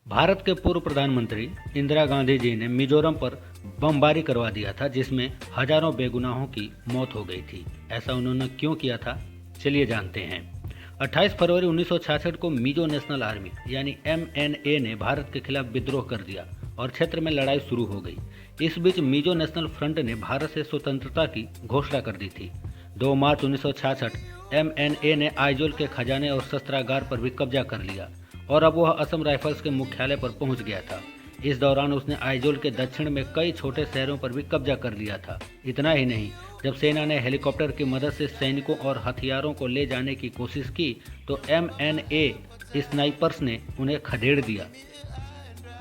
भारत के पूर्व प्रधानमंत्री इंदिरा गांधी जी ने मिजोरम पर बमबारी करवा दिया था, जिसमें हजारों बेगुनाहों की मौत हो गई थी। ऐसा उन्होंने क्यों किया था, चलिए जानते हैं। 28 फरवरी 1966 को मिजो नेशनल आर्मी यानी MNA ने भारत के खिलाफ विद्रोह कर दिया और क्षेत्र में लड़ाई शुरू हो गई। इस बीच मिजो नेशनल फ्रंट ने भारत से स्वतंत्रता की घोषणा कर दी थी। 2 मार्च 1966 MNA ने आइजोल के खजाने और शस्त्रागार पर भी कब्जा कर लिया और अब वह असम राइफल्स के मुख्यालय पर पहुंच गया था। इस दौरान उसने आइजोल के दक्षिण में कई छोटे शहरों पर भी कब्जा कर लिया था। इतना ही नहीं, जब सेना ने हेलीकॉप्टर की मदद से सैनिकों और हथियारों को ले जाने की कोशिश की तो MNA स्नाइपर्स ने उन्हें खदेड़ दिया।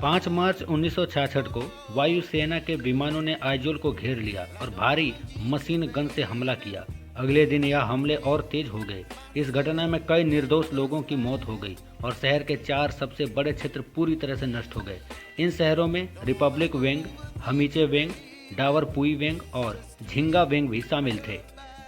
5 मार्च 1966 को वायुसेना के विमानों ने आइजोल को घेर लिया और भारी मशीन गन से हमला किया। अगले दिन यह हमले और तेज हो गए। इस घटना में कई निर्दोष लोगों की मौत हो गई और शहर के 4 सबसे बड़े क्षेत्र पूरी तरह से नष्ट हो गए। इन शहरों में रिपब्लिक वेंग, हमीचे वेंग, डावरपुई वेंग और झिंगा वेंग भी शामिल थे।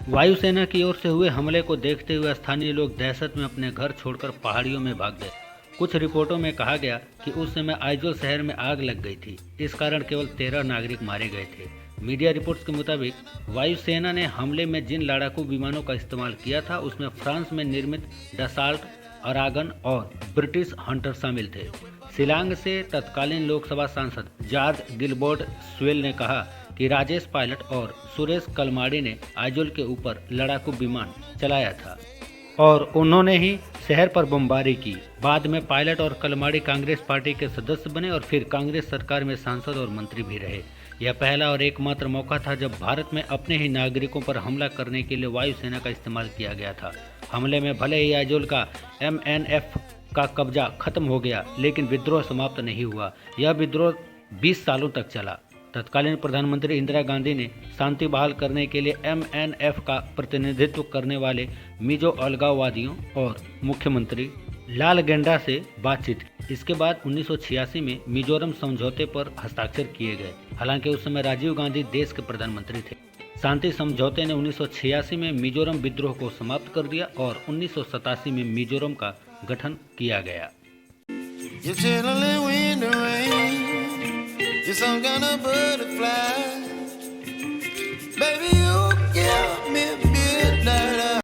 वायुसेना की ओर से हुए हमले को देखते हुए स्थानीय लोग दहशत में अपने घर छोड़कर पहाड़ियों में भाग गए। कुछ रिपोर्टों में कहा गया कि उस समय आइजोल शहर में आग लग गई थी। इस कारण केवल 13 नागरिक मारे गए थे। मीडिया रिपोर्ट्स के मुताबिक वायुसेना ने हमले में जिन लड़ाकू विमानों का इस्तेमाल किया था उसमें फ्रांस में निर्मित डसाल्ट, अरागन और ब्रिटिश हंटर शामिल थे। शिलांग से तत्कालीन लोकसभा सांसद जॉर्ज गिलबर्ट स्वेल ने कहा कि राजेश पायलट और सुरेश कलमाड़ी ने आइजोल के ऊपर लड़ाकू विमान चलाया था और उन्होंने ही शहर पर बमबारी की। बाद में पायलट और कलमाड़ी कांग्रेस पार्टी के सदस्य बने और फिर कांग्रेस सरकार में सांसद और मंत्री भी रहे। यह पहला और एकमात्र मौका था जब भारत में अपने ही नागरिकों पर हमला करने के लिए वायुसेना का इस्तेमाल किया गया था। हमले में भले ही आइजोल का MNF का कब्जा खत्म हो गया, लेकिन विद्रोह समाप्त नहीं हुआ। यह विद्रोह 20 सालों तक चला। तत्कालीन प्रधानमंत्री इंदिरा गांधी ने शांति बहाल करने के लिए MNF का प्रतिनिधित्व करने वाले मिजो अलगाववादियों और मुख्यमंत्री लाल गेंडा से बातचीत की। इसके बाद 1986 में मिजोरम समझौते पर हस्ताक्षर किए गए। हालांकि उस समय राजीव गांधी देश के प्रधानमंत्री थे। शांति समझौते ने 1986 में मिजोरम विद्रोह को समाप्त कर दिया और 1987 में मिजोरम का गठन किया गया। Baby, you give me midnight.